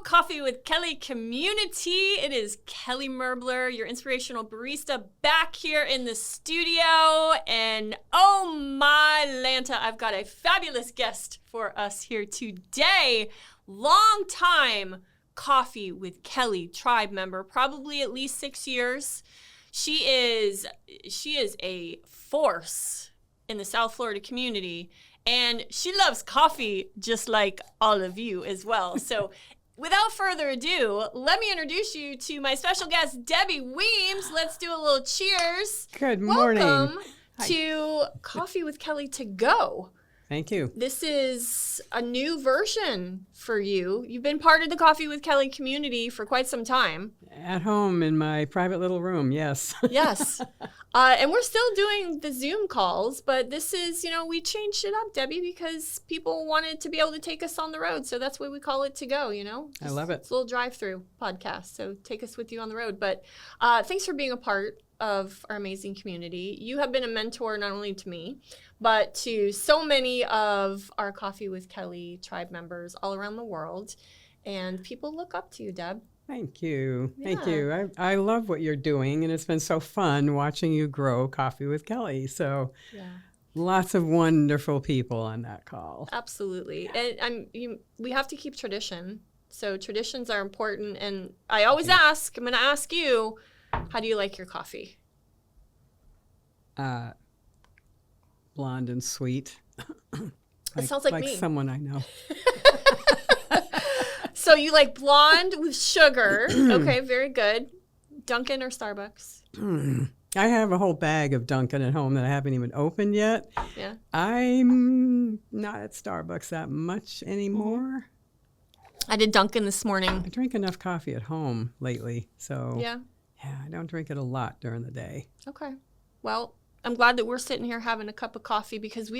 Coffee with Kelly community. It is Kelly Merbler, your inspirational barista, back here in the studio. And oh my Lanta, I've got a fabulous guest for us here today. Long time Coffee with Kelly tribe member, probably at least 6 years. She is a force in the South Florida community. And she loves coffee just like all of you as well. So without further ado, let me introduce you to my special guest, Debbie Weymss. Let's do a little cheers. Good morning. Welcome to Coffee with Kelly to go. Thank you. This is a new version for you. You've been part of the Coffee with Kelly community for quite some time. At home in my private little room, yes. Yes. And we're still doing the Zoom calls, but this is, we changed it up, Debbie, because people wanted to be able to take us on the road. So that's why we call it To Go, I love it. It's a little drive-through podcast. So take us with you on the road. But thanks for being a part of our amazing community. You have been a mentor not only to me, but to so many of our Coffee with Kelly tribe members all around the world. And people look up to you, Deb. Thank you. Yeah. Thank you. I love what you're doing, and it's been so fun watching you grow Coffee with Kelly. So lots of wonderful people on that call. Absolutely. And we have to keep tradition. So traditions are important. And I always ask, I'm going to ask you, how do you like your coffee? Blonde and sweet. It sounds like me. Like someone I know. So you like blonde with sugar. Okay, very good. Dunkin' or Starbucks? I have a whole bag of Dunkin' at home that I haven't even opened yet. Yeah. I'm not at Starbucks that much anymore. I did Dunkin' this morning. I drink enough coffee at home lately, so Yeah. I don't drink it a lot during the day. Okay. Well, I'm glad that we're sitting here having a cup of coffee because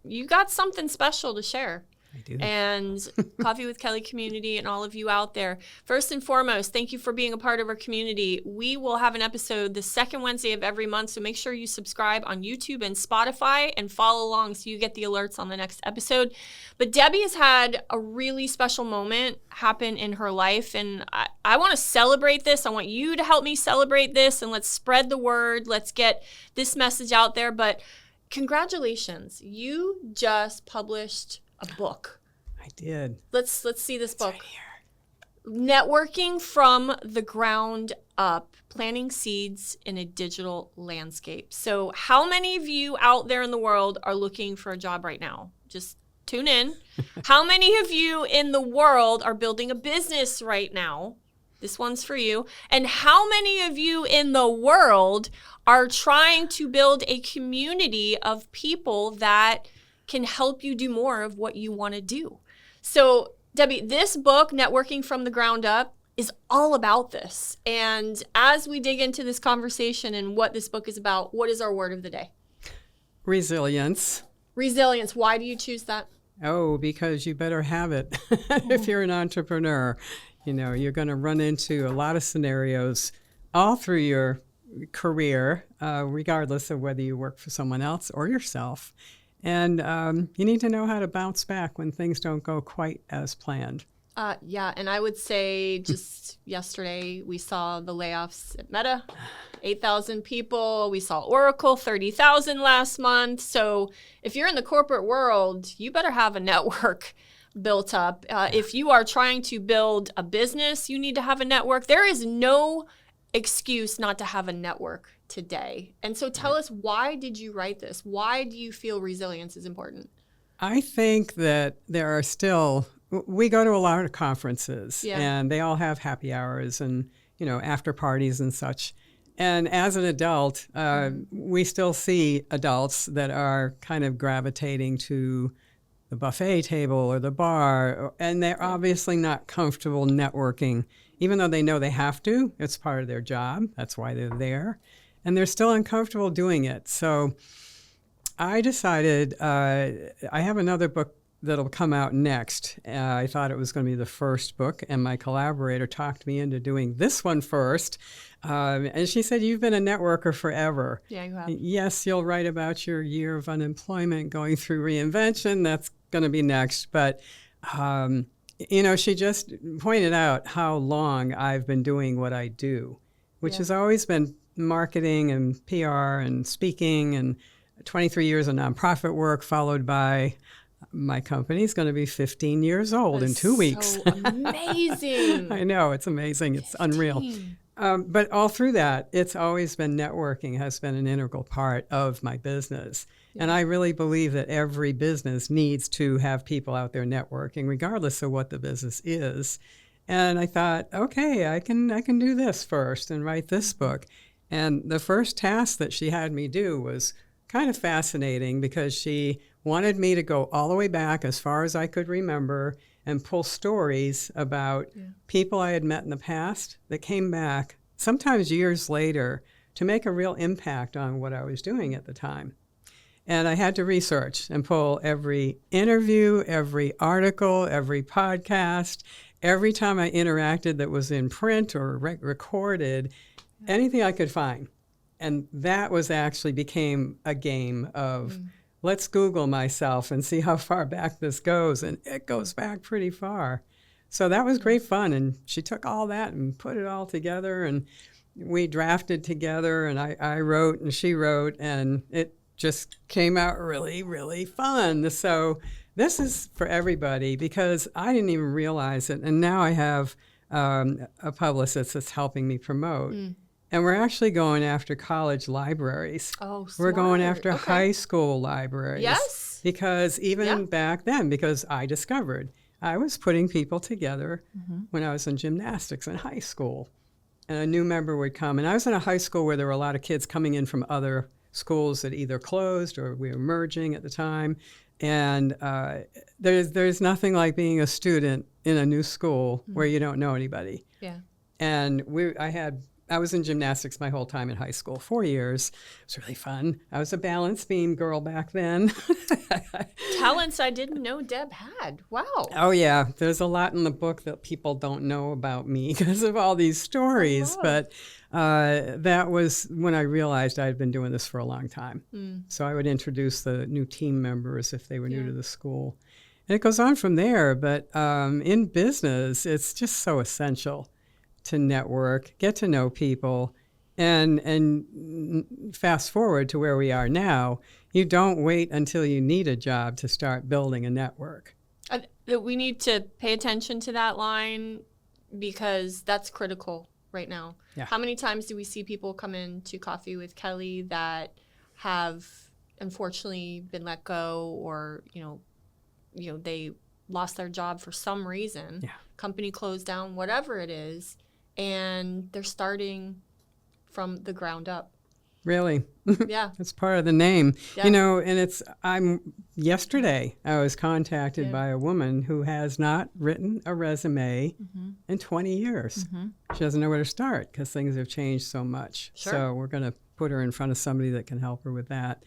you got something special to share. I do. And Coffee with Kelly community and all of you out there. First and foremost, thank you for being a part of our community. We will have an episode the second Wednesday of every month, so make sure you subscribe on YouTube and Spotify and follow along so you get the alerts on the next episode. But Debbie has had a really special moment happen in her life, and I want to celebrate this. I want you to help me celebrate this, and let's spread the word. Let's get this message out there. But congratulations. You just published a book. I did. Let's see this book. Right here. Networking from the ground up, planting seeds in a digital landscape. So how many of you out there in the world are looking for a job right now? Just tune in. How many of you in the world are building a business right now? This one's for you. And how many of you in the world are trying to build a community of people that can help you do more of what you want to do? So, Debbie, this book, Networking from the Ground Up, is all about this. And as we dig into this conversation and what this book is about, what is our word of the day? Resilience. Resilience. Why do you choose that? Oh, because you better have it. If you're an entrepreneur, you're going to run into a lot of scenarios all through your career, regardless of whether you work for someone else or yourself. And you need to know how to bounce back when things don't go quite as planned. And I would say just yesterday we saw the layoffs at Meta, 8,000 people. We saw Oracle, 30,000 last month. So if you're in the corporate world, you better have a network built up. If you are trying to build a business, you need to have a network. There is no excuse not to have a network today. And so tell us, why did you write this? Why do you feel resilience is important? I think that there are still, we go to a lot of conferences and they all have happy hours and, after parties and such. And as an adult, we still see adults that are kind of gravitating to the buffet table or the bar, and they're obviously not comfortable networking, even though they know they have to. It's part of their job. That's why they're there. And they're still uncomfortable doing it. So I decided I have another book that'll come out next. I thought it was going to be the first book, and my collaborator talked me into doing this one first. And she said, "You've been a networker forever." Yeah, you have. Yes, you'll write about your year of unemployment, going through reinvention. That's going to be next. But She just pointed out how long I've been doing what I do, which has always been marketing and PR and speaking, and 23 years of nonprofit work, followed by my company's going to be 15 years old in 2 weeks. So amazing. I know, it's amazing. 15. It's unreal. But all through that, it's always been networking has been an integral part of my business. Yeah. And I really believe that every business needs to have people out there networking, regardless of what the business is. And I thought, okay, I can do this first and write this book. And the first task that she had me do was kind of fascinating, because she wanted me to go all the way back as far as I could remember and pull stories about people I had met in the past that came back, sometimes years later, to make a real impact on what I was doing at the time. And I had to research and pull every interview, every article, every podcast, every time I interacted that was in print or recorded, anything I could find. And that was actually became a game of let's Google myself and see how far back this goes. And it goes back pretty far. So that was great fun. And she took all that and put it all together. And we drafted together. And I wrote and she wrote. And it just came out really, really fun. So this is for everybody, because I didn't even realize it. And now I have a publicist that's helping me promote. And we're actually going after college libraries. Oh, smart. We're going after high school libraries. Yes. Because even back then, because I discovered I was putting people together when I was in gymnastics in high school. And a new member would come. And I was in a high school where there were a lot of kids coming in from other schools that either closed or we were merging at the time. And there's nothing like being a student in a new school where you don't know anybody. Yeah. And I was in gymnastics my whole time in high school, 4 years. It was really fun. I was a balance beam girl back then. Talents I didn't know Deb had. Wow. Oh, yeah. There's a lot in the book that people don't know about me because of all these stories. But that was when I realized I had been doing this for a long time. So I would introduce the new team members if they were new to the school. And it goes on from there. But in business, it's just so essential to network, get to know people, and fast forward to where we are now. You don't wait until you need a job to start building a network. We need to pay attention to that line, because that's critical right now. Yeah. How many times do we see people come in to Coffee with Kelly that have unfortunately been let go, or they lost their job for some reason, company closed down, whatever it is, and they're starting from the ground up. Really? Yeah. That's part of the name. Yeah. And yesterday I was contacted by a woman who has not written a resume in 20 years. She doesn't know where to start because things have changed so much. Sure. So we're going to put her in front of somebody that can help her with that.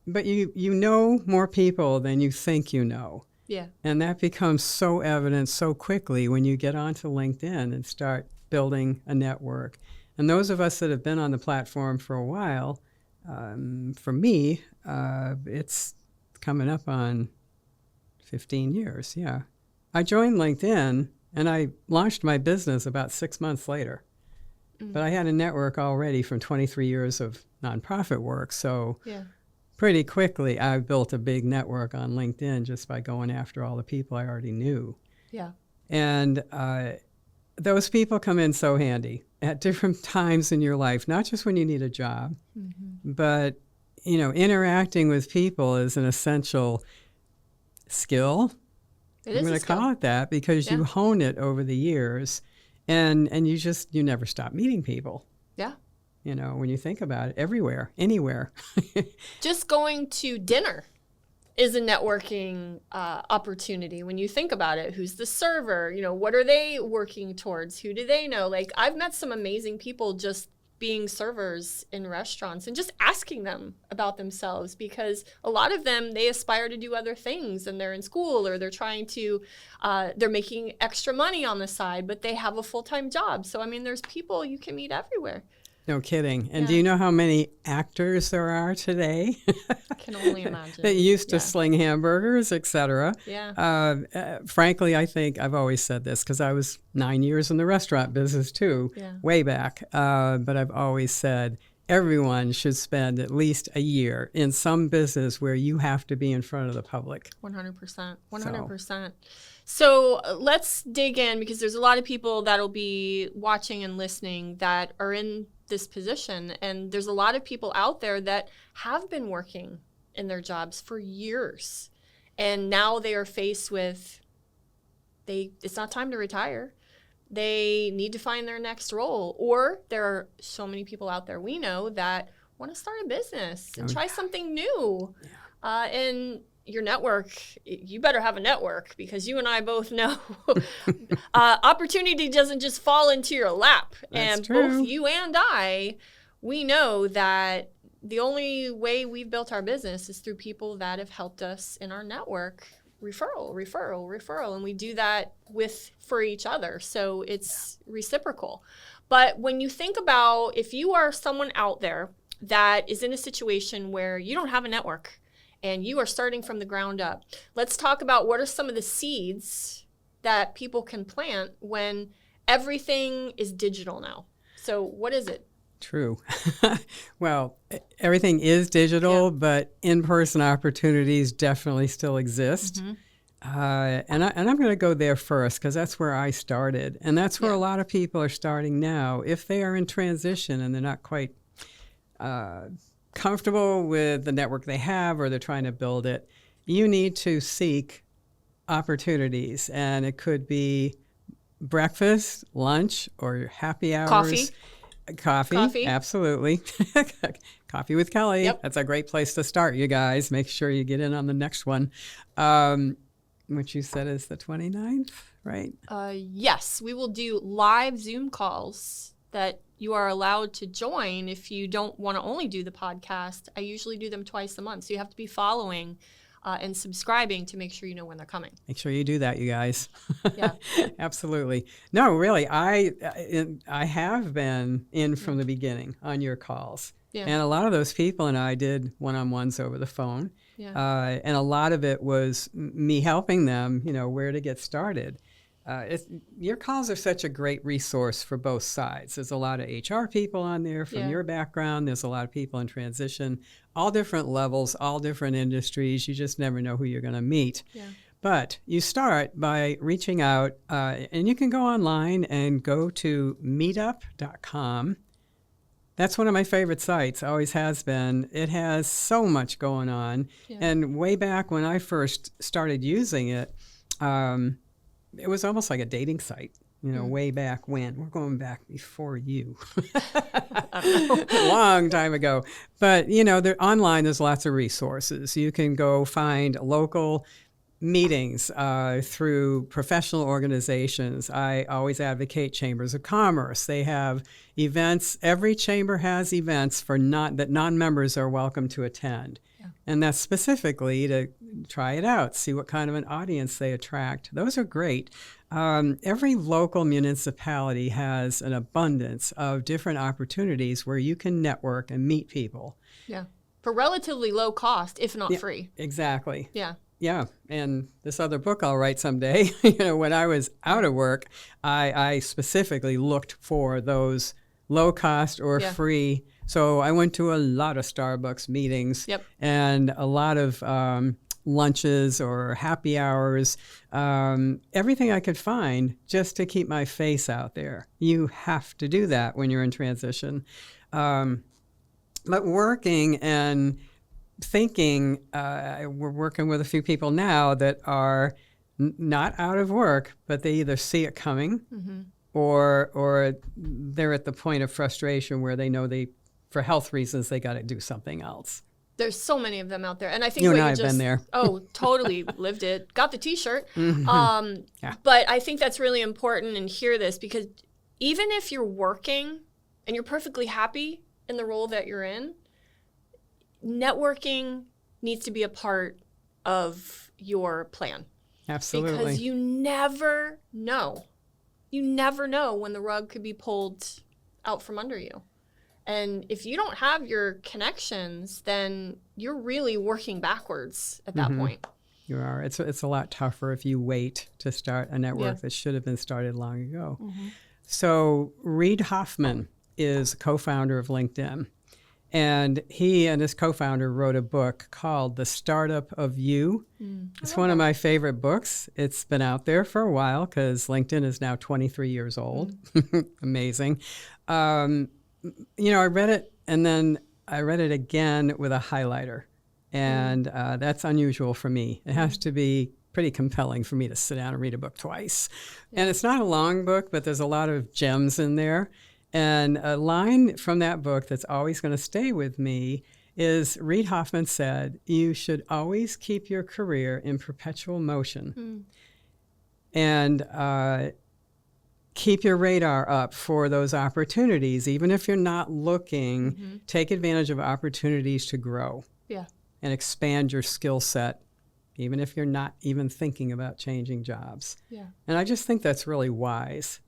But you know more people than you think you know. Yeah. And that becomes so evident so quickly when you get onto LinkedIn and start building a network. And those of us that have been on the platform for a while, for me, it's coming up on 15 years, yeah. I joined LinkedIn and I launched my business about 6 months later. But I had a network already from 23 years of nonprofit work, so pretty quickly I built a big network on LinkedIn just by going after all the people I already knew. Yeah. And those people come in so handy at different times in your life, not just when you need a job, but, interacting with people is an essential skill. I'm going to call it that because you hone it over the years, and you never stop meeting people. Yeah. When you think about it, everywhere, anywhere. Just going to dinner is a networking opportunity when you think about it. Who's the server? What are they working towards? Who do they know? Like, I've met some amazing people just being servers in restaurants and just asking them about themselves, because a lot of them, they aspire to do other things and they're in school, or they're trying to, they're making extra money on the side, but they have a full-time job. So, there's people you can meet everywhere. No kidding. And do you know how many actors there are today? I can only imagine. That used to sling hamburgers, etc. Yeah. Frankly, I think I've always said this because I was 9 years in the restaurant business too, way back. But I've always said everyone should spend at least a year in some business where you have to be in front of the public. 100%. 100%. So let's dig in, because there's a lot of people that'll be watching and listening that are in this position. And there's a lot of people out there that have been working in their jobs for years. And now they are faced with, it's not time to retire. They need to find their next role. Or there are so many people out there we know that want to start a business and try something new. And your network, you better have a network, because you and I both know opportunity doesn't just fall into your lap. That's and true. Both you and I, we know that the only way we've built our business is through people that have helped us in our network. Referral. And we do that for each other. So it's reciprocal. But when you think about, if you are someone out there that is in a situation where you don't have a network and you are starting from the ground up, let's talk about what are some of the seeds that people can plant when everything is digital now. So what is it? True. Well, everything is digital, but in-person opportunities definitely still exist. And I'm going to go there first because that's where I started. And that's where a lot of people are starting now. If they are in transition and they're not quite comfortable with the network they have, or they're trying to build it, you need to seek opportunities. And it could be breakfast, lunch, or happy hours. Coffee, absolutely. Coffee with Kelly. Yep. That's a great place to start, you guys. Make sure you get in on the next one, which you said is the 29th, right? Yes, we will do live Zoom calls that you are allowed to join if you don't want to only do the podcast. I usually do them twice a month, so you have to be following and subscribing to make sure you know when they're coming. Make sure you do that, you guys. Yeah. Absolutely. No, really, I have been in from the beginning on your calls. Yeah. And a lot of those people and I did one-on-ones over the phone. Yeah. And a lot of it was me helping them, where to get started. Your calls are such a great resource for both sides. There's a lot of HR people on there from your background. There's a lot of people in transition, all different levels, all different industries. You just never know who you're going to meet. Yeah. But you start by reaching out, and you can go online and go to meetup.com. That's one of my favorite sites, always has been. It has so much going on. Yeah. And way back when I first started using it, it was almost like a dating site, way back when. We're going back before you. A long time ago. But, online, there's lots of resources. You can go find local meetings through professional organizations. I always advocate chambers of commerce. They have events. Every chamber has events that non-members are welcome to attend. Yeah. And that's specifically to try it out, see what kind of an audience they attract. Those are great. Every local municipality has an abundance of different opportunities where you can network and meet people. Yeah. For relatively low cost, if not free. Exactly. Yeah. Yeah, and this other book I'll write someday, when I was out of work, I specifically looked for those low cost or free. So I went to a lot of Starbucks meetings and a lot of lunches or happy hours, everything I could find just to keep my face out there. You have to do that when you're in transition. But working and thinking, we're working with a few people now that are not out of work, but they either see it coming or they're at the point of frustration where they know for health reasons, they got to do something else. There's so many of them out there. And I think you and I have been there. Oh, totally lived it. Got the T-shirt. But I think that's really important, and hear this, because even if you're working and you're perfectly happy in the role that you're in, networking needs to be a part of your plan. Absolutely. Because you never know. You never know when the rug could be pulled out from under you. And if you don't have your connections, then you're really working backwards at that point. You are. It's a lot tougher if you wait to start a network that should have been started long ago. So Reid Hoffman is co-founder of LinkedIn. And he and his co-founder wrote a book called The Startup of You. It's one of my favorite books. It's been out there for a while because LinkedIn is now 23 years old. Amazing. I read it, and then I read it again with a highlighter. And that's unusual for me. It has to be pretty compelling for me to sit down and read a book twice. And it's not a long book, but there's a lot of gems in there. And a line from that book that's always going to stay with me is Reid Hoffman said, you should always keep your career in perpetual motion and keep your radar up for those opportunities. Even if you're not looking, take advantage of opportunities to grow and expand your skill set, even if you're not even thinking about changing jobs. And I just think that's really wise.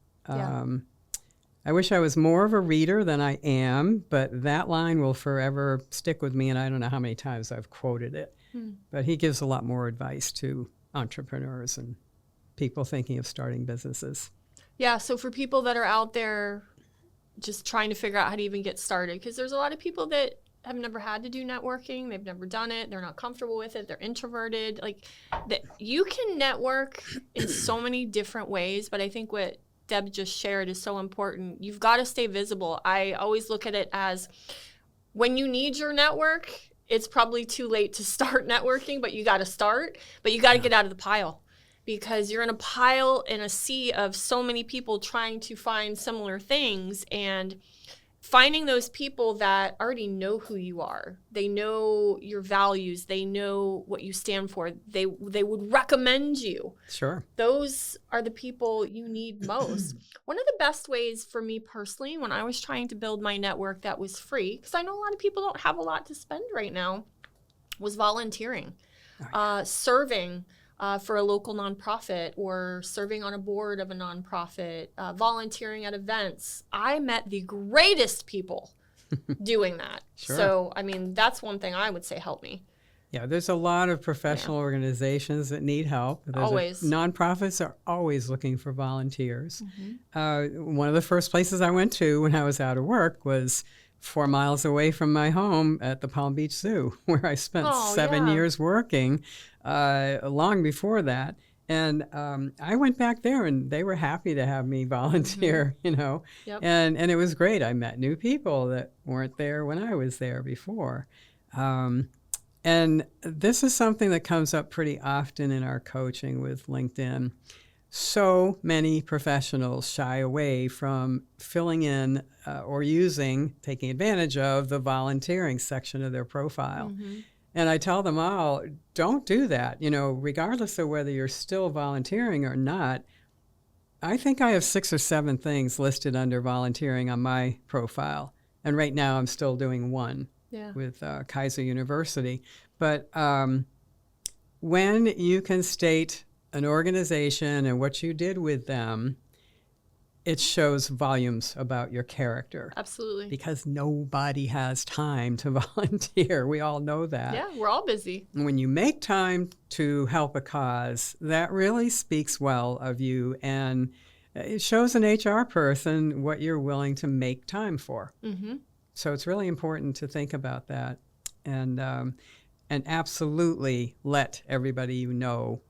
I wish I was more of a reader than I am, but that line will forever stick with me, and I don't know how many times I've quoted it. But he gives a lot more advice to entrepreneurs and people thinking of starting businesses. Yeah, so for people that are out there just trying to figure out how to even get started, because there's a lot of people that have never had to do networking, they've never done it, they're not comfortable with it, they're introverted. Like, you can network in so many different ways, but I think what Deb just shared is so important. You've got to stay visible. I always look at it as when you need your network, it's probably too late to start networking, but you got to start, but you got to get out of the pile because you're in a pile in a sea of so many people trying to find similar things, and finding those people that already know who you are. They know your values. They know what you stand for. They would recommend you. Sure. Those are the people you need most. One of the best ways for me personally, when I was trying to build my network that was free, because I know a lot of people don't have a lot to spend right now, was volunteering, serving for a local nonprofit or serving on a board of a nonprofit, volunteering at events. I met the greatest people doing that. Sure. So, I mean, that's one thing I would say helped me. Yeah, there's a lot of professional organizations that need help. Nonprofits are always looking for volunteers. One of the first places I went to when I was out of work was 4 miles away from my home at the Palm Beach Zoo, where I spent 7 years working long before that. And I went back there, and they were happy to have me volunteer, and it was great. I met new people that weren't there when I was there before. And this is something that comes up pretty often in our coaching with LinkedIn. So many professionals shy away from filling in or taking advantage of the volunteering section of their profile. And I tell them all, don't do that. Regardless of whether you're still volunteering or not, I think I have 6 or 7 things listed under volunteering on my profile. And right now I'm still doing one with Kaiser University. But when you can state an organization and what you did with them, it shows volumes about your character. Absolutely. Because nobody has time to volunteer. We all know that. Yeah, we're all busy. And when you make time to help a cause, that really speaks well of you, and it shows an HR person what you're willing to make time for. So it's really important to think about that, and absolutely let everybody you know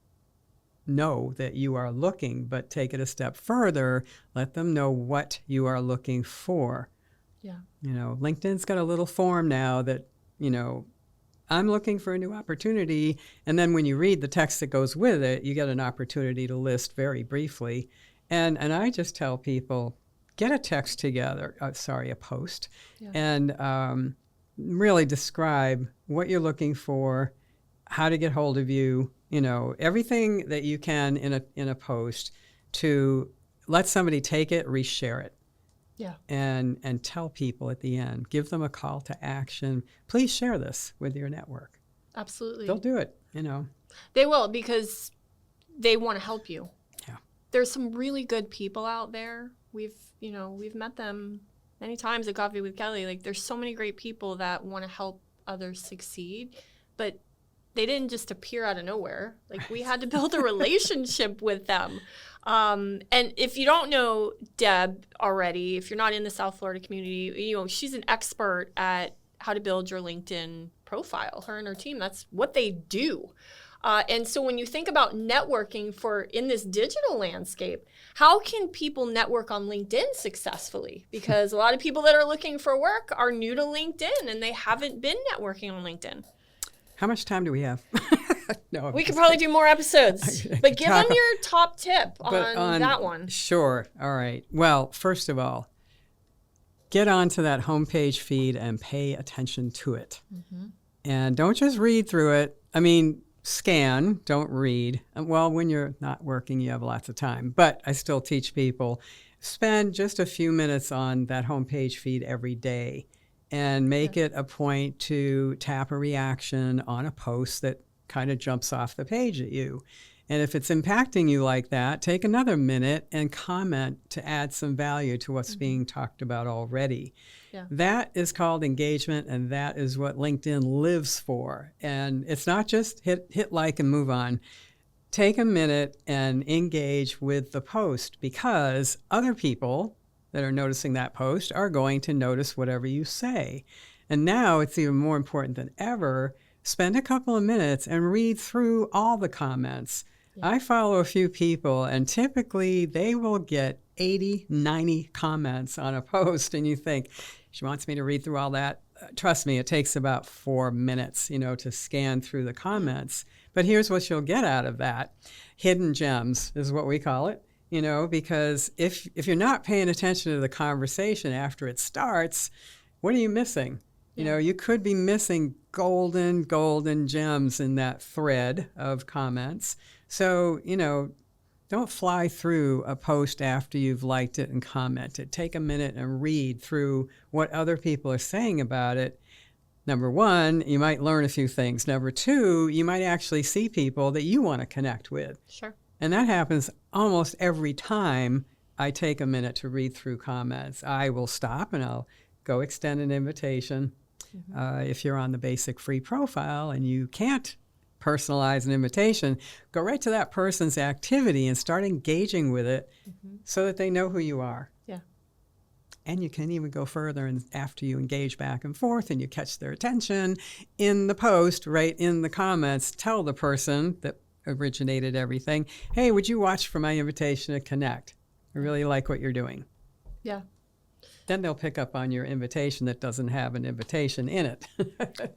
that you are looking, but take it a step further. Let them know what you are looking for. Yeah. LinkedIn's got a little form now that, I'm looking for a new opportunity. And then when you read the text that goes with it, you get an opportunity to list very briefly. And I just tell people, get a text together, a post, and really describe what you're looking for, how to get hold of you, everything that you can in a post to let somebody take it, reshare it. Yeah. And tell people at the end, give them a call to action. Please share this with your network. Absolutely. They'll do it, They will, because they want to help you. Yeah. There's some really good people out there. We've met them many times at Coffee with Kelly, like there's so many great people that want to help others succeed, but they didn't just appear out of nowhere. Like we had to build a relationship with them. And if you don't know Deb already, if you're not in the South Florida community, she's an expert at how to build your LinkedIn profile. Her and her team, that's what they do. And so when you think about networking in this digital landscape, how can people network on LinkedIn successfully? Because a lot of people that are looking for work are new to LinkedIn and they haven't been networking on LinkedIn. How much time do we have? No, we could probably do more episodes, but give them your top tip on that one. Sure. All right. Well, first of all, get onto that homepage feed and pay attention to it. Mm-hmm. And don't just read through it. I mean, scan, don't read. Well, when you're not working, you have lots of time. But I still teach people, spend just a few minutes on that homepage feed every day and make it a point to tap a reaction on a post that kind of jumps off the page at you. And if it's impacting you like that, take another minute and comment to add some value to what's being talked about already. Yeah. That is called engagement, and that is what LinkedIn lives for. And it's not just hit like and move on. Take a minute and engage with the post, because other people that are noticing that post are going to notice whatever you say. And now it's even more important than ever. Spend a couple of minutes and read through all the comments. Yeah. I follow a few people, and typically they will get 80, 90 comments on a post, and you think, she wants me to read through all that? Trust me, it takes about 4 minutes, to scan through the comments. But here's what you'll get out of that. Hidden gems is what we call it, because if you're not paying attention to the conversation after it starts, what are you missing? You could be missing golden gems in that thread of comments. So, don't fly through a post after you've liked it and commented. Take a minute and read through what other people are saying about it. Number one, you might learn a few things. Number two, you might actually see people that you want to connect with. Sure. And that happens almost every time I take a minute to read through comments. I will stop and I'll go extend an invitation. Mm-hmm. If you're on the basic free profile and you can't personalize an invitation, go right to that person's activity and start engaging with it so that they know who you are. Yeah. And you can even go further, and after you engage back and forth and you catch their attention in the post, right in the comments, tell the person that originated everything, hey, would you watch for my invitation to connect? I really like what you're doing. Yeah. Then they'll pick up on your invitation that doesn't have an invitation in it.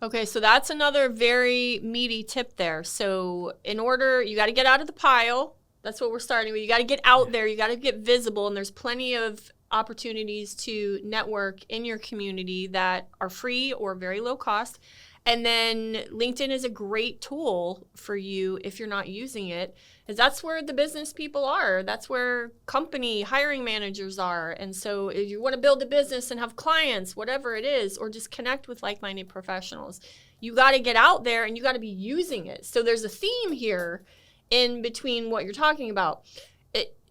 Okay, so that's another very meaty tip there. So you got to get out of the pile. That's what we're starting with. You got to get out there. You got to get visible. And there's plenty of opportunities to network in your community that are free or very low cost. And then LinkedIn is a great tool for you if you're not using it, because that's where the business people are. That's where company hiring managers are. And so if you want to build a business and have clients, whatever it is, or just connect with like-minded professionals, you got to get out there and you got to be using it. So there's a theme here in between what you're talking about.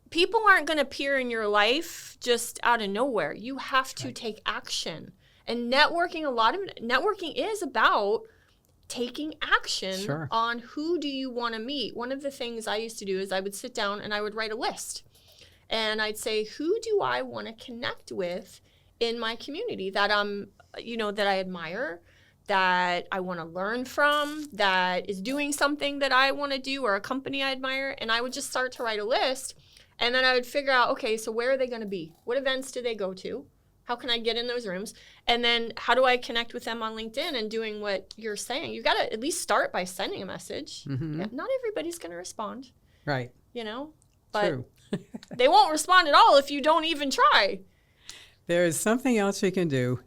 People aren't going to appear in your life just out of nowhere. You have to take action. And networking is about taking action on who do you want to meet. One of the things I used to do is I would sit down and I would write a list. And I'd say, who do I want to connect with in my community that that I admire, that I want to learn from, that is doing something that I want to do, or a company I admire. And I would just start to write a list. And then I would figure out, okay, so where are they going to be? What events do they go to? How can I get in those rooms? And then how do I connect with them on LinkedIn and doing what you're saying? You got to at least start by sending a message. Mm-hmm. Yeah, not everybody's going to respond. Right. But True. They won't respond at all if you don't even try. There is something else you can do,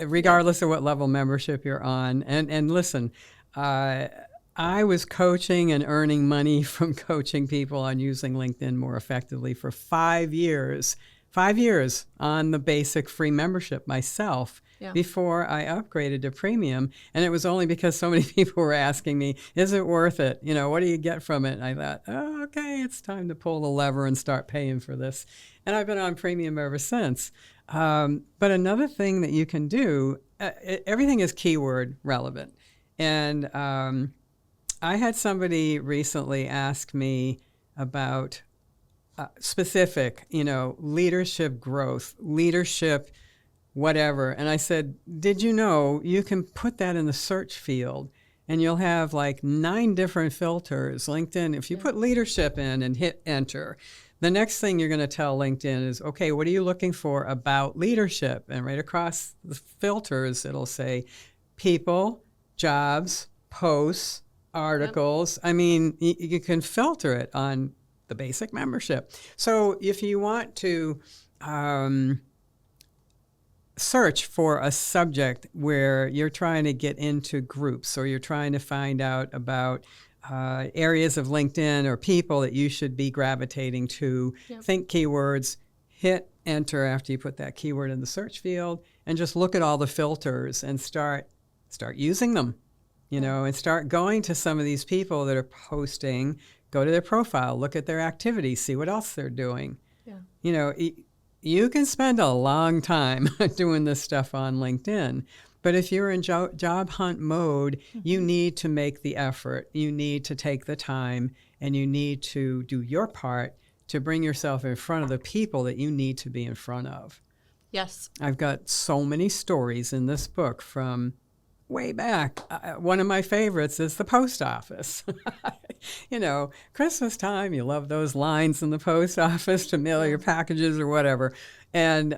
regardless of what level membership you're on. And listen, I was coaching and earning money from coaching people on using LinkedIn more effectively for 5 years. 5 years on the basic free membership myself before I upgraded to premium. And it was only because so many people were asking me, is it worth it? What do you get from it? And I thought, oh, okay, it's time to pull the lever and start paying for this. And I've been on premium ever since. But another thing that you can do, everything is keyword relevant. And I had somebody recently ask me about specific, leadership growth, leadership whatever. And I said, did you know you can put that in the search field and you'll have like 9 different filters. LinkedIn, if you put leadership in and hit enter, the next thing you're going to tell LinkedIn is, okay, what are you looking for about leadership? And right across the filters, it'll say people, jobs, posts, articles. Yep. I mean, you can filter it on the basic membership. So if you want to search for a subject where you're trying to get into groups or you're trying to find out about areas of LinkedIn or people that you should be gravitating to, think keywords, hit enter after you put that keyword in the search field, and just look at all the filters and start using them, and start going to some of these people that are posting, go to their profile, look at their activities, see what else they're doing. Yeah. You can spend a long time doing this stuff on LinkedIn, but if you're in job hunt mode, you need to make the effort. You need to take the time, and you need to do your part to bring yourself in front of the people that you need to be in front of. Yes. I've got so many stories in this book from way back. One of my favorites is the post office. Christmas time, you love those lines in the post office to mail your packages or whatever. And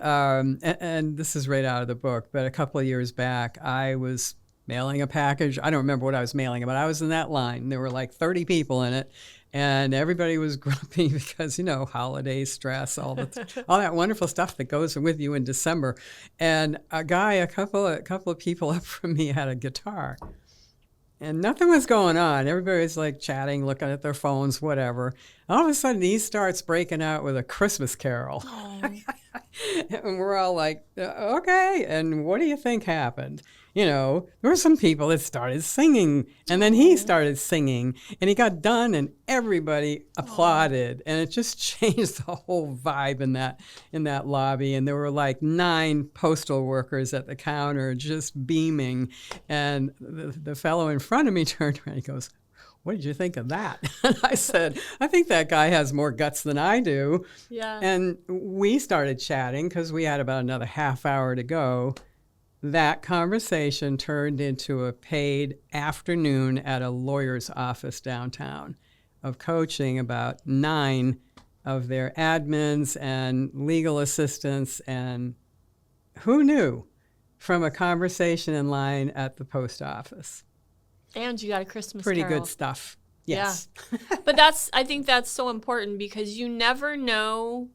this is right out of the book, but a couple of years back, I was mailing a package. I don't remember what I was mailing, but I was in that line. There were like 30 people in it, and everybody was grumpy because, holiday stress, all that wonderful stuff that goes with you in December. And a guy, a couple of people up from me had a guitar. And nothing was going on. Everybody was like chatting, looking at their phones, whatever. All of a sudden, he starts breaking out with a Christmas carol. And we're all like, okay. And what do you think happened? There were some people that started singing, and then he started singing, and he got done, and everybody applauded, and it just changed the whole vibe in that lobby. And there were like 9 postal workers at the counter just beaming, and the fellow in front of me turned around and he goes, "What did you think of that?" And I said, "I think that guy has more guts than I do." Yeah. And we started chatting because we had about another half hour to go. That conversation turned into a paid afternoon at a lawyer's office downtown of coaching about 9 of their admins and legal assistants, and who knew, from a conversation in line at the post office. And you got a Christmas Pretty carol. good stuff. Yes. Yeah. But I think that's so important, because you never know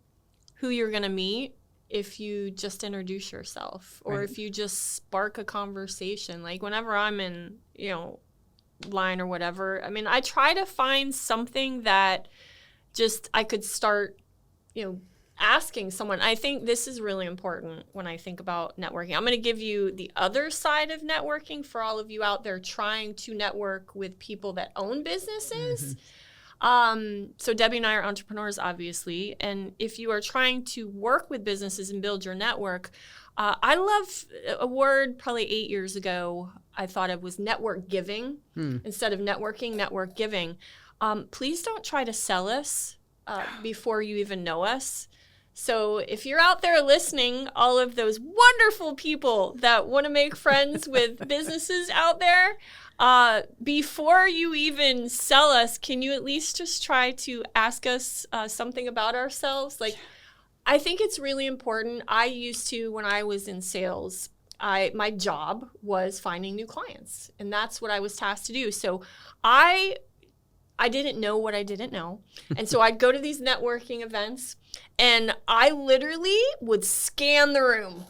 who you're going to meet if you just introduce yourself, or if you just spark a conversation. Like whenever I'm in, line or whatever, I mean, I try to find something that just I could start, asking someone. I think this is really important when I think about networking. I'm going to give you the other side of networking for all of you out there trying to network with people that own businesses. So Debbie and I are entrepreneurs, obviously. And if you are trying to work with businesses and build your network, I love a word probably 8 years ago I thought of was network giving. Instead of networking, network giving. Please don't try to sell us before you even know us. So if you're out there listening, all of those wonderful people that want to make friends with businesses out there, before you even sell us, can you at least just try to ask us something about ourselves? Like, I think it's really important. I used to, when I was in sales, my job was finding new clients, and that's what I was tasked to do. So I didn't know what I didn't know. And so I'd go to these networking events, and I literally would scan the room.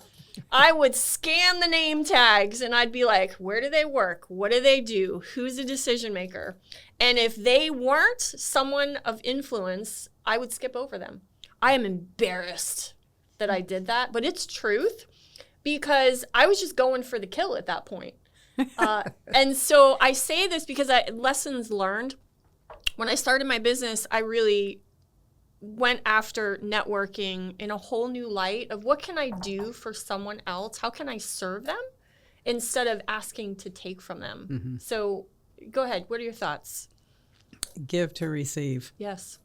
I would scan the name tags, and I'd be like, where do they work? What do they do? Who's a decision maker? And if they weren't someone of influence, I would skip over them. I am embarrassed that I did that, but it's truth, because I was just going for the kill at that point. And so I say this because lessons learned. When I started my business, I really went after networking in a whole new light of what can I do for someone else? How can I serve them instead of asking to take from them? Mm-hmm. So go ahead. What are your thoughts? Give to receive. Yes.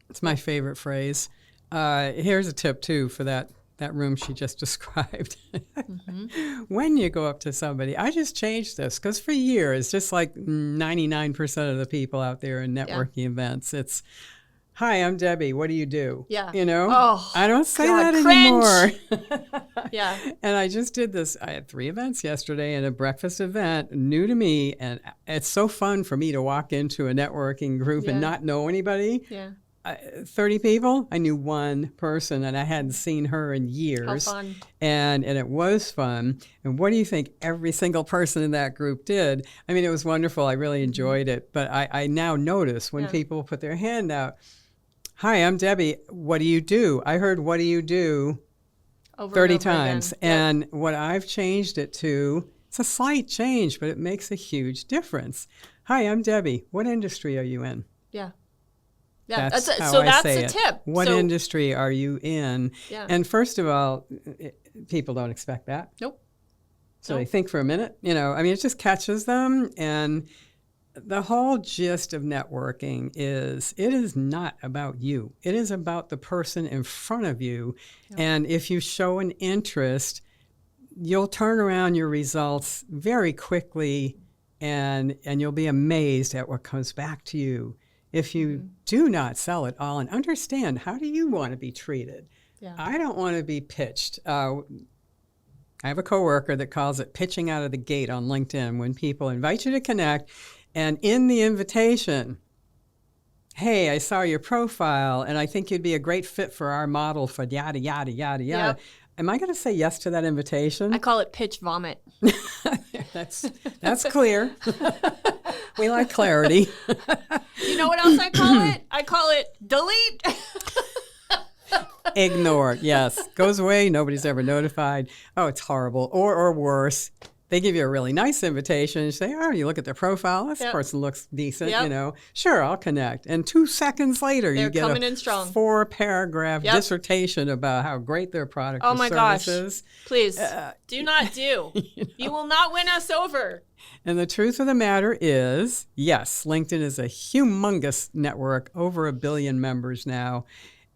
It's my favorite phrase. Here's a tip, too, for that room she just described. Mm-hmm. When you go up to somebody, I just changed this because for years, just like 99% of the people out there in networking events, it's, hi, I'm Debbie. What do you do? Yeah. You know? Oh, I don't say God, that cringe. anymore. Yeah. And I just did this. I had 3 events yesterday and a breakfast event, new to me. And it's so fun for me to walk into a networking group and not know anybody. Yeah. 30 people, I knew one person and I hadn't seen her in years. How fun. And it was fun. And what do you think every single person in that group did? I mean, it was wonderful. I really enjoyed it. But I now notice when people put their hand out, hi, I'm Debbie. What do you do? I heard, what do you do? Over 30 times. And what I've changed it to, it's a slight change, but it makes a huge difference. Hi, I'm Debbie. What industry are you in? Yeah. Yeah, that's that's a tip. What industry are you in? Yeah. And first of all, people don't expect that. Nope. So they think for a minute, you know, I mean, it just catches them. And the whole gist of networking is it is not about you. It is about the person in front of you. Yeah. And if you show an interest, you'll turn around your results very quickly and you'll be amazed at what comes back to you. If you do not sell it all and understand, how do you want to be treated? Yeah. I don't want to be pitched. I have a coworker that calls it pitching out of the gate on LinkedIn when people invite you to connect and in the invitation, hey, I saw your profile and I think you'd be a great fit for our model for yada, yada, yada, yada. Yep. Am I going to say yes to that invitation? I call it pitch vomit. That's clear. We like clarity. You know what else I call it? I call it delete. Ignore, yes. Goes away, nobody's ever notified. Oh, it's horrible. Or worse, they give you a really nice invitation and say, oh, you look at their profile, this person looks decent, you know. Sure, I'll connect. And 2 seconds later, you get a 4-paragraph dissertation about how great their product or service is. Please, do not do. You will not win us over. And the truth of the matter is, yes, LinkedIn is a humongous network, over 1 billion members now.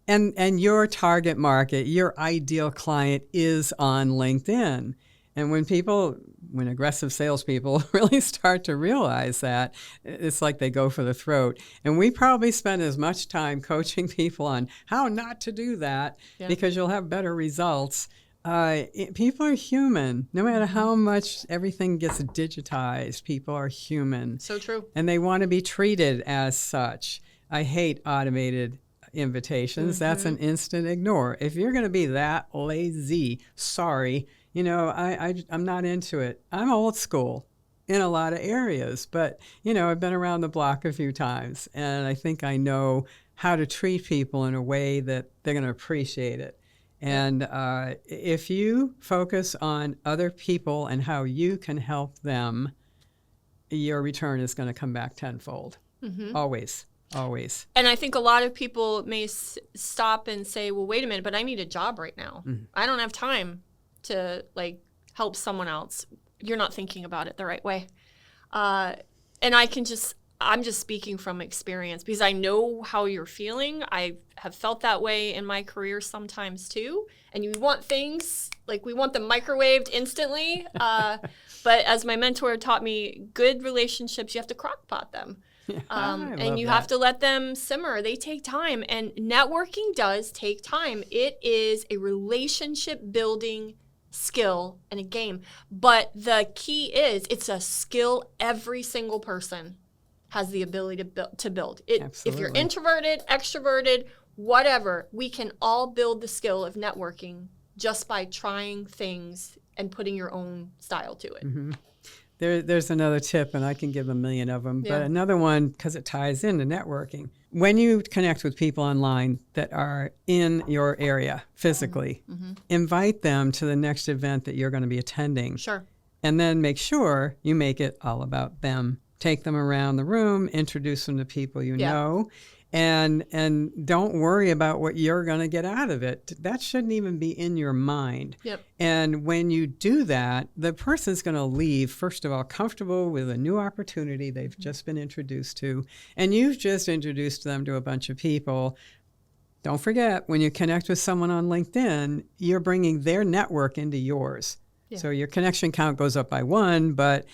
And your target market, your ideal client is on LinkedIn. And when aggressive salespeople really start to realize that, it's like they go for the throat. And we probably spend as much time coaching people on how not to do that because you'll have better results. People are human. No matter how much everything gets digitized, people are human. So true. And they want to be treated as such. I hate automated invitations. That's an instant ignore. If you're going to be that lazy, sorry, you know, I'm not into it. I'm old school in a lot of areas, but, you know, I've been around the block a few times, and I think I know how to treat people in a way that they're going to appreciate it. And if you focus on other people and how you can help them, your return is going to come back tenfold. Always. Always. And I think a lot of people may stop and say, well, wait a minute, but I need a job right now. I don't have time to help someone else. You're not thinking about it the right way. And I'm just speaking from experience because I know how you're feeling. I have felt that way in my career sometimes too. And you want things, we want them microwaved instantly. But as my mentor taught me, good relationshiip, you have to crock pot them. And you have to let them simmer. They take time. And networking does take time. It is a relationship building skill and a game. But the key is it's a skill every single person has the ability to build. If you're introverted, extroverted, whatever, we can all build the skill of networking just by trying things and putting your own style to it. There's another tip, and I can give 1 million of them, but another one, because it ties into networking. When you connect with people online that are in your area physically, invite them to the next event that you're going to be attending. Sure. And then make sure you make it all about them. Take them around the room, introduce them to people you know, And don't worry about what you're going to get out of it. That shouldn't even be in your mind. Yep. And when you do that, the person's going to leave, first of all, comfortable with a new opportunity they've just been introduced to. And you've just introduced them to a bunch of people. Don't forget, when you connect with someone on LinkedIn, you're bringing their network into yours. Yeah. So your connection count goes up by 1, but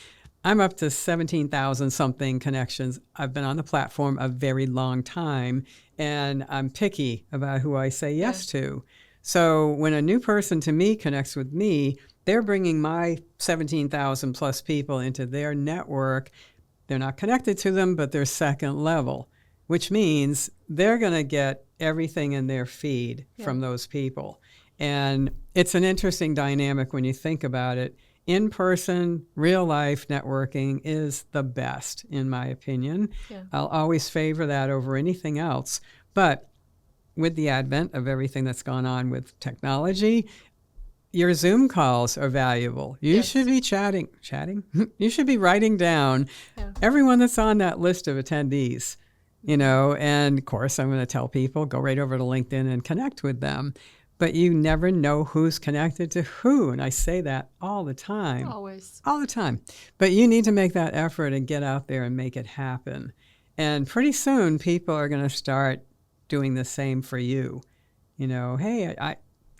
I'm up to 17,000 something connections. I've been on the platform a very long time, and I'm picky about who I say yes to. So when a new person to me connects with me, they're bringing my 17,000 plus people into their network. They're not connected to them, but they're second level, which means they're going to get everything in their feed from those people. And it's an interesting dynamic when you think about it. In-person, real-life networking is the best, in my opinion. Yeah. I'll always favor that over anything else. But with the advent of everything that's gone on with technology, your Zoom calls are valuable. You should be chatting? You should be writing down everyone that's on that list of attendees, and of course, I'm going to tell people, go right over to LinkedIn and connect with them. But you never know who's connected to who. And I say that all the time. Always. All the time. But you need to make that effort and get out there and make it happen. And pretty soon, people are going to start doing the same for you. Hey,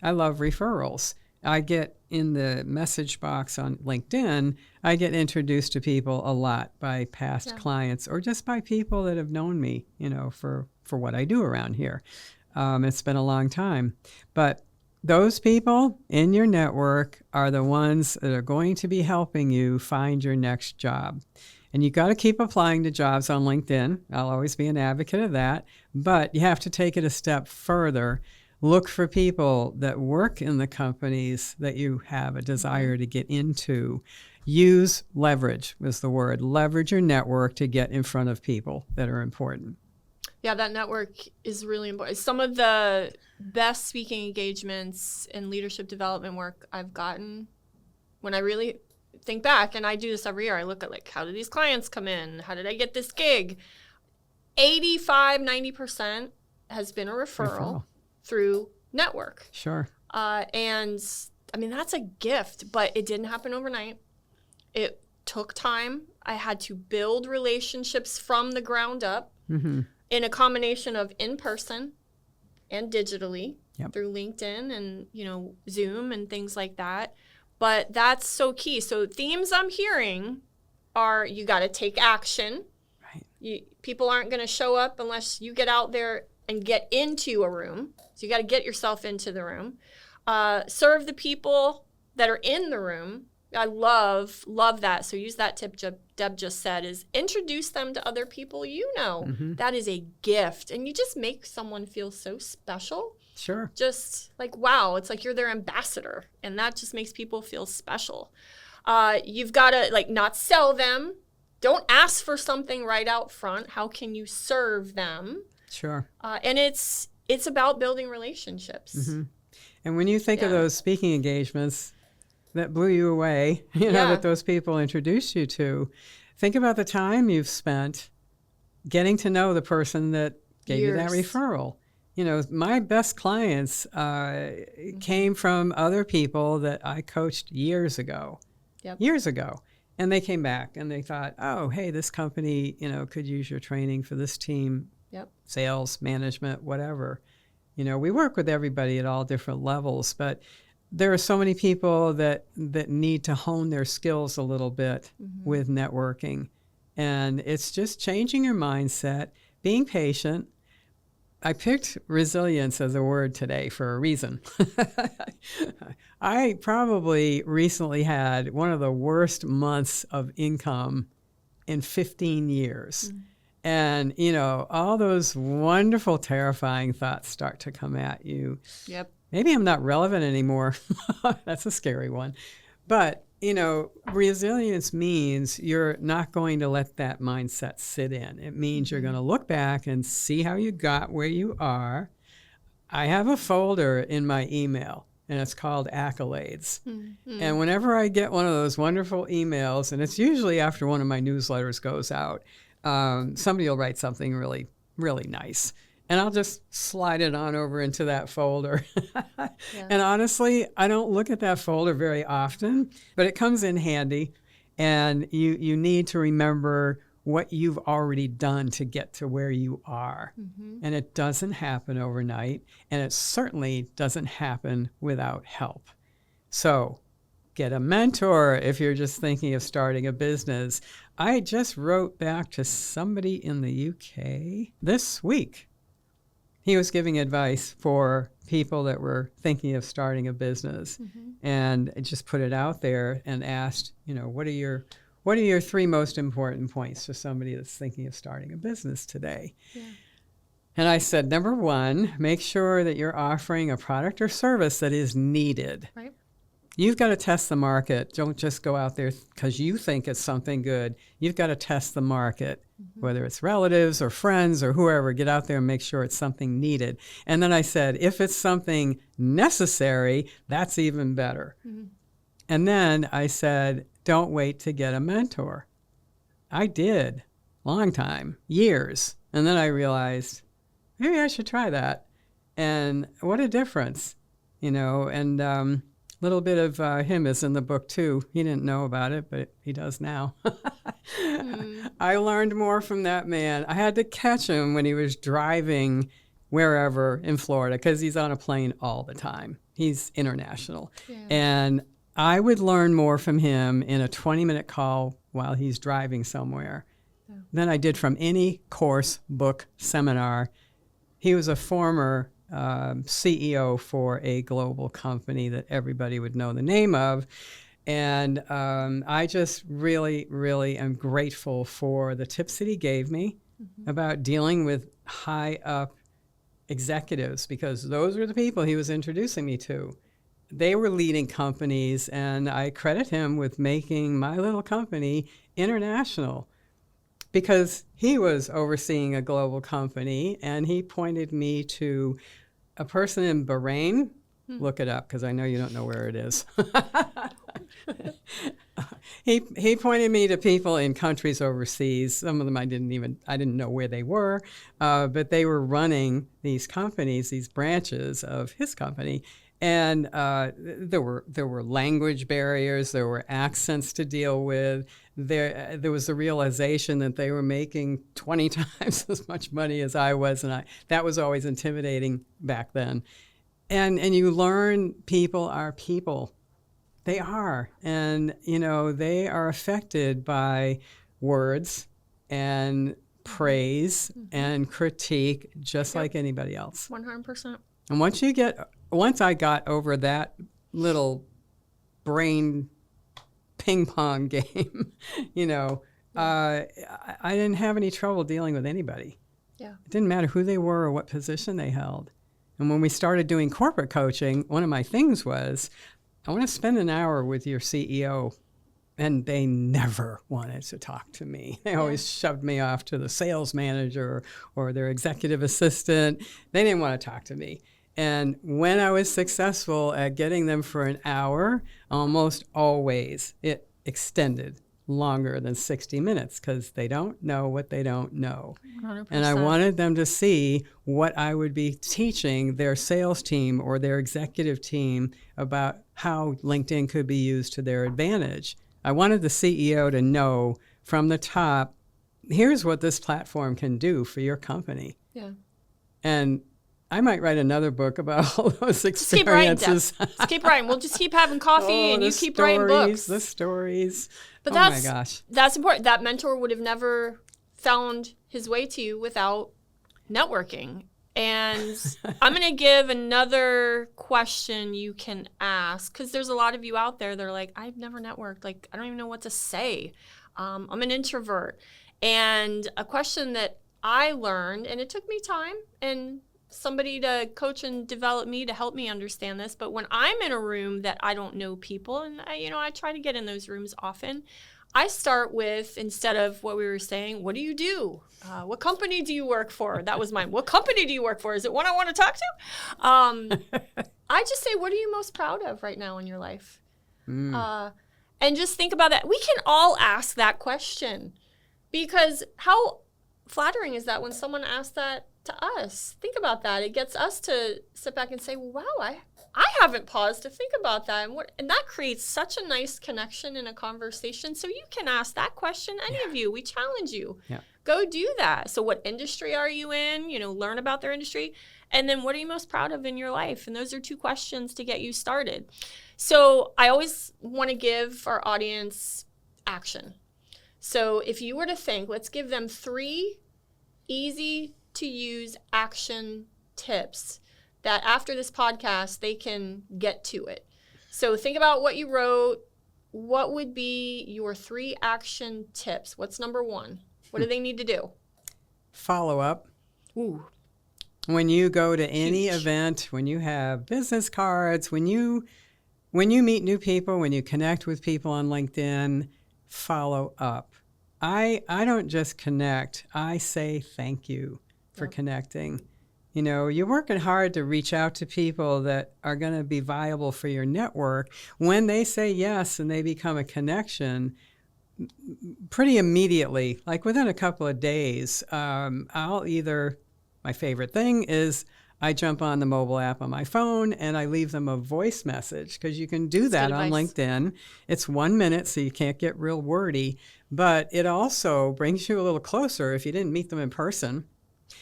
I love referrals. I get in the message box on LinkedIn, I get introduced to people a lot by past clients or just by people that have known me, for what I do around here. It's been a long time. But those people in your network are the ones that are going to be helping you find your next job. And you got to keep applying to jobs on LinkedIn. I'll always be an advocate of that. But you have to take it a step further. Look for people that work in the companies that you have a desire to get into. Use leverage was the word. Leverage your network to get in front of people that are important. Yeah, that network is really important. Some of the best speaking engagements and leadership development work I've gotten, when I really think back, and I do this every year, I look at how do these clients come in? How did I get this gig? 85, 90% has been a referral through network. Sure. And I mean, that's a gift, but it didn't happen overnight. It took time. I had to build relationships from the ground up. Mm-hmm. In a combination of in-person and digitally through LinkedIn and, Zoom and things like that. But that's so key. So themes I'm hearing are you got to take action. Right. People aren't going to show up unless you get out there and get into a room. So you got to get yourself into the room. Serve the people that are in the room. I love that. So use that tip Deb just said, is introduce them to other people you know. Mm-hmm. That is a gift. And you just make someone feel so special. Sure. Just wow, it's like you're their ambassador. And that just makes people feel special. You've got to not sell them. Don't ask for something right out front. How can you serve them? Sure. And it's about building relationships. Mm-hmm. And when you think of those speaking engagements that blew you away, that those people introduced you to, think about the time you've spent getting to know the person that gave you that referral. My best clients came from other people that I coached years ago. And they came back and they thought, oh, hey, this company, could use your training for this team, sales, management, whatever. We work with everybody at all different levels, but there are so many people that need to hone their skills a little bit with networking. And it's just changing your mindset, being patient. I picked resilience as a word today for a reason. I probably recently had one of the worst months of income in 15 years. And, all those wonderful, terrifying thoughts start to come at you. Yep. Maybe I'm not relevant anymore. That's a scary one. But, resilience means you're not going to let that mindset sit in. It means you're going to look back and see how you got where you are. I have a folder in my email, and it's called accolades. Mm-hmm. And whenever I get one of those wonderful emails, and it's usually after one of my newsletters goes out, somebody will write something really really nice. And I'll just slide it on over into that folder. Yeah. And honestly, I don't look at that folder very often, but it comes in handy. And you need to remember what you've already done to get to where you are. Mm-hmm. And it doesn't happen overnight. And it certainly doesn't happen without help. So get a mentor if you're just thinking of starting a business. I just wrote back to somebody in the UK this week. He was giving advice for people that were thinking of starting a business, and just put it out there and asked, what are your 3 most important points to somebody that's thinking of starting a business today? Yeah. And I said, number 1, make sure that you're offering a product or service that is needed. Right. You've got to test the market. Don't just go out there because you think it's something good. You've got to test the market, whether it's relatives or friends or whoever. Get out there and make sure it's something needed. And then I said, if it's something necessary, that's even better. Mm-hmm. And then I said, don't wait to get a mentor. I did. Long time. Years. And then I realized, maybe I should try that. And what a difference, and little bit of him is in the book, too. He didn't know about it, but he does now. I learned more from that man. I had to catch him when he was driving wherever in Florida because he's on a plane all the time. He's international. Yeah. And I would learn more from him in a 20-minute call while he's driving somewhere than I did from any course, book, seminar. He was a former CEO for a global company that everybody would know the name of. And I just really, really am grateful for the tips that he gave me about dealing with high up executives, because those were the people he was introducing me to. They were leading companies, and I credit him with making my little company international, because he was overseeing a global company, and he pointed me to a person in Bahrain. Look it up, because I know you don't know where it is. He pointed me to people in countries overseas. Some of them I didn't know where they were, but they were running these companies, these branches of his company. And there were language barriers, there were accents to deal with. There was the realization that they were making 20 times as much money as I was, and that was always intimidating back then. And you learn people are people. They are. And, they are affected by words and praise and critique just like anybody else. 100%. And once I got over that little brain ping pong game, I didn't have any trouble dealing with anybody. Yeah. It didn't matter who they were or what position they held. And when we started doing corporate coaching, one of my things was, I want to spend an hour with your CEO. And they never wanted to talk to me. They always shoved me off to the sales manager or their executive assistant. They didn't want to talk to me. And when I was successful at getting them for an hour, almost always it extended longer than 60 minutes, because they don't know what they don't know. 100%. And I wanted them to see what I would be teaching their sales team or their executive team about how LinkedIn could be used to their advantage. I wanted the CEO to know from the top, here's what this platform can do for your company. Yeah. And I might write another book about all those experiences. Just keep writing. We'll just keep having coffee and you keep writing books. The stories. But my gosh. That's important. That mentor would have never found his way to you without networking. And I'm going to give another question you can ask, because there's a lot of you out there that are like, I've never networked. Like, I don't even know what to say. I'm an introvert. And a question that I learned, and it took me time and somebody to coach and develop me to help me understand this. But when I'm in a room that I don't know people, and I try to get in those rooms often, I start with, instead of what we were saying, what do you do? What company do you work for? That was mine. What company do you work for? Is it one I want to talk to? I just say, what are you most proud of right now in your life? And just think about that. We can all ask that question, because how flattering is that when someone asks that to us? Think about that. It gets us to sit back and say, wow, I haven't paused to think about that. And that creates such a nice connection in a conversation. So you can ask that question, any of you. We challenge you. Yeah. Go do that. So what industry are you in? Learn about their industry. And then what are you most proud of in your life? And those are 2 questions to get you started. So I always want to give our audience action. So if you were to think, let's give them 3 easy to use action tips that after this podcast, they can get to it. So think about what you wrote. What would be your 3 action tips? What's number 1? What do they need to do? Follow up. Ooh. When you go to any event, when you have business cards, when you meet new people, when you connect with people on LinkedIn, follow up. I don't just connect. I say thank you for connecting. You're working hard to reach out to people that are going to be viable for your network. When they say yes and they become a connection, pretty immediately, like within a couple of days, my favorite thing is I jump on the mobile app on my phone and I leave them a voice message, because you can do that on LinkedIn. It's 1 minute, so you can't get real wordy, but it also brings you a little closer if you didn't meet them in person.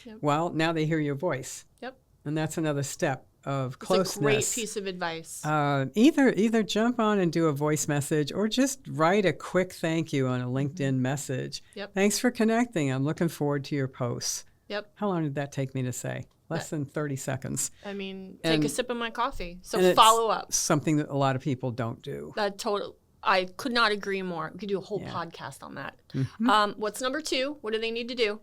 Yep. Well, now they hear your voice. Yep. And that's another step of closeness. It's a great piece of advice. Either jump on and do a voice message, or just write a quick thank you on a LinkedIn message. Yep. Thanks for connecting. I'm looking forward to your posts. Yep. How long did that take me to say? Less than 30 seconds. Take a sip of my coffee. So follow up. Something that a lot of people don't do. I could not agree more. We could do a whole podcast on that. Mm-hmm. What's number 2? What do they need to do?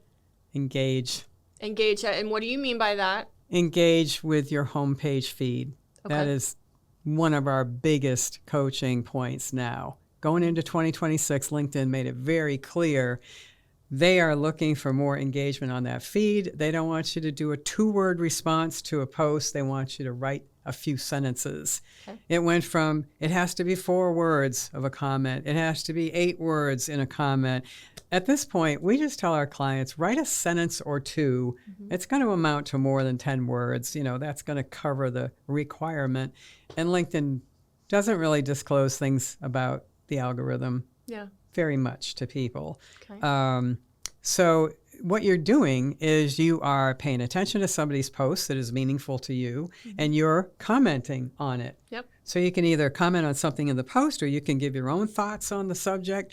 Engage. And what do you mean by that? Engage with your homepage feed. Okay. That is one of our biggest coaching points now. Going into 2026, LinkedIn made it very clear they are looking for more engagement on that feed. They don't want you to do a 2-word response to a post. They want you to write a few sentences. Okay. It went from, it has to be 4 words of a comment. It has to be 8 words in a comment. At this point, we just tell our clients, write a sentence or 2. Mm-hmm. It's going to amount to more than 10 words. That's going to cover the requirement. And LinkedIn doesn't really disclose things about the algorithm very much to people. Okay. So what you're doing is you are paying attention to somebody's post that is meaningful to you, and you're commenting on it. Yep. So you can either comment on something in the post, or you can give your own thoughts on the subject,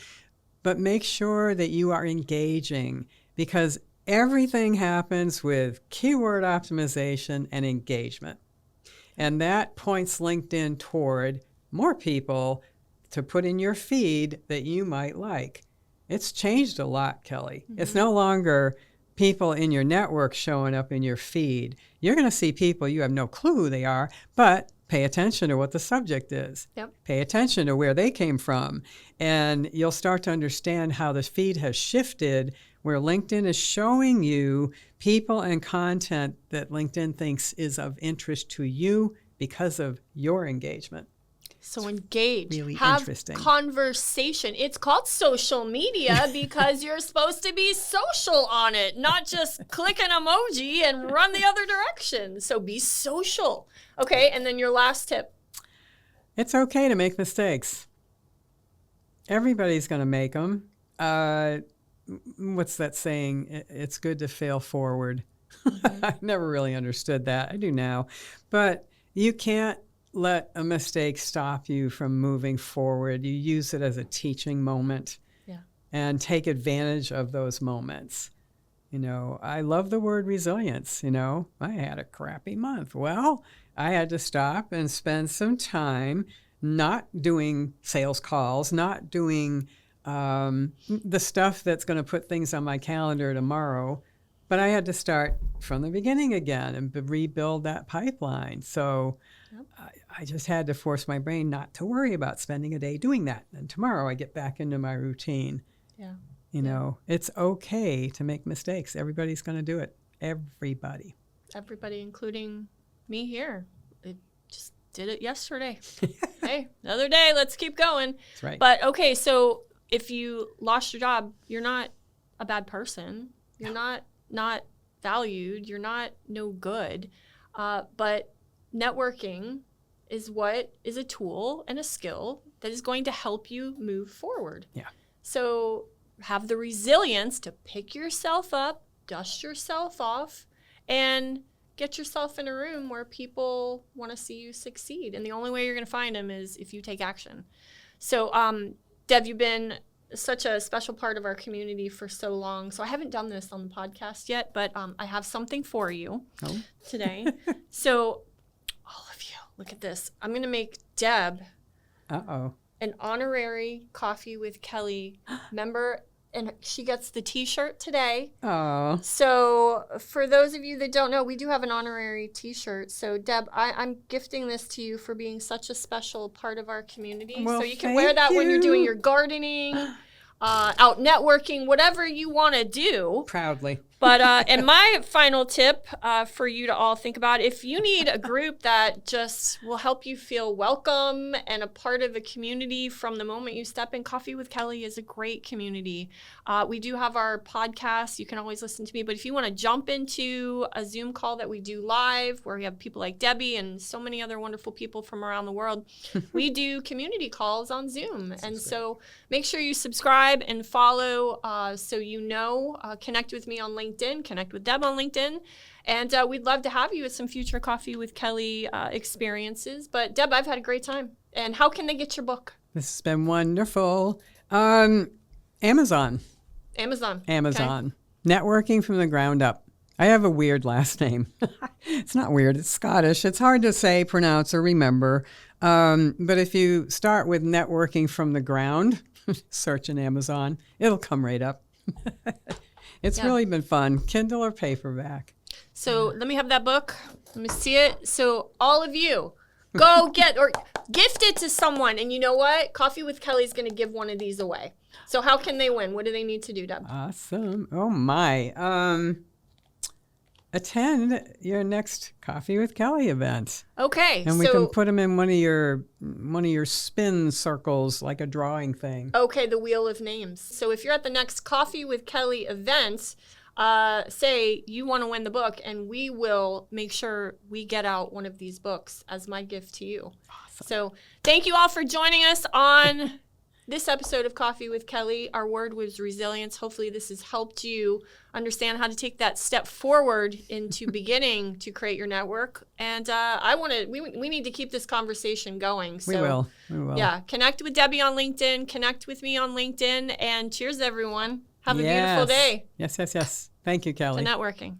but make sure that you are engaging, because everything happens with keyword optimization and engagement. And that points LinkedIn toward more people to put in your feed that you might like. It's changed a lot, Kelly. Mm-hmm. It's no longer people in your network showing up in your feed. You're going to see people you have no clue who they are, but pay attention to what the subject is. Yep. Pay attention to where they came from. And you'll start to understand how the feed has shifted, where LinkedIn is showing you people and content that LinkedIn thinks is of interest to you because of your engagement. So engage. Really have interesting. Conversation. It's called social media because you're supposed to be social on it, not just click an emoji and run the other direction. So be social. Okay, and then your last tip. It's okay to make mistakes. Everybody's going to make them. What's that saying? It's good to fail forward. Mm-hmm. I never really understood that. I do now. But you can't let a mistake stop you from moving forward. You use it as a teaching moment and take advantage of those moments. I love the word resilience. I had a crappy month. Well, I had to stop and spend some time not doing sales calls, not doing the stuff that's going to put things on my calendar tomorrow. But I had to start from the beginning again and rebuild that pipeline. So I just had to force my brain not to worry about spending a day doing that. And tomorrow I get back into my routine. Yeah. It's okay to make mistakes. Everybody's going to do it. Everybody. Everybody, including me here. I just did it yesterday. Hey, another day. Let's keep going. That's right. But okay, so if you lost your job, you're not a bad person. You're not valued. You're not no good. But networking is a tool and a skill that is going to help you move forward. Yeah. So have the resilience to pick yourself up, dust yourself off, and get yourself in a room where people want to see you succeed. And the only way you're going to find them is if you take action. So, Deb, you've been such a special part of our community for so long. So I haven't done this on the podcast yet, but I have something for you today. So all of you, look at this. I'm going to make Deb an honorary Coffee with Kelly member, and she gets the T-shirt today. Oh. So for those of you that don't know, we do have an honorary T-shirt. So Deb, I'm gifting this to you for being such a special part of our community. Well, so you can wear that when you're doing your gardening, out networking, whatever you want to do. Proudly. But and my final tip for you to all think about, if you need a group that just will help you feel welcome and a part of the community from the moment you step in, Coffee with Kelly is a great community. We do have our podcast. You can always listen to me. But if you want to jump into a Zoom call that we do live, where we have people like Debbie and so many other wonderful people from around the world, we do community calls on Zoom. And so make sure you subscribe and follow so you know. Connect with me on LinkedIn. Connect with Deb on LinkedIn. And we'd love to have you at some future Coffee with Kelly experiences. But Deb, I've had a great time. And how can they get your book? This has been wonderful. Amazon. Okay. Networking from the ground up. I have a weird last name. It's not weird. It's Scottish. It's hard to say, pronounce, or remember. But if you start with networking from the ground, search in Amazon, it'll come right up. It's really been fun. Kindle or paperback. So let me have that book. Let me see it. So all of you, go get or gift it to someone. And you know what? Coffee with Kelly is going to give one of these away. So how can they win? What do they need to do, Deb? Awesome. Oh, my. Attend your next Coffee with Kelly event. Okay. And we can put them in one of your spin circles, like a drawing thing. Okay, the Wheel of Names. So if you're at the next Coffee with Kelly event, say you want to win the book, and we will make sure we get out one of these books as my gift to you. Awesome. So thank you all for joining us on this episode of Coffee with Kelly. Our word was resilience. Hopefully this has helped you understand how to take that step forward into beginning to create your network. And we need to keep this conversation going. So, we will. Yeah, connect with Debbie on LinkedIn, connect with me on LinkedIn, and cheers, everyone. Have a beautiful day. Yes. Thank you, Kelly. To networking.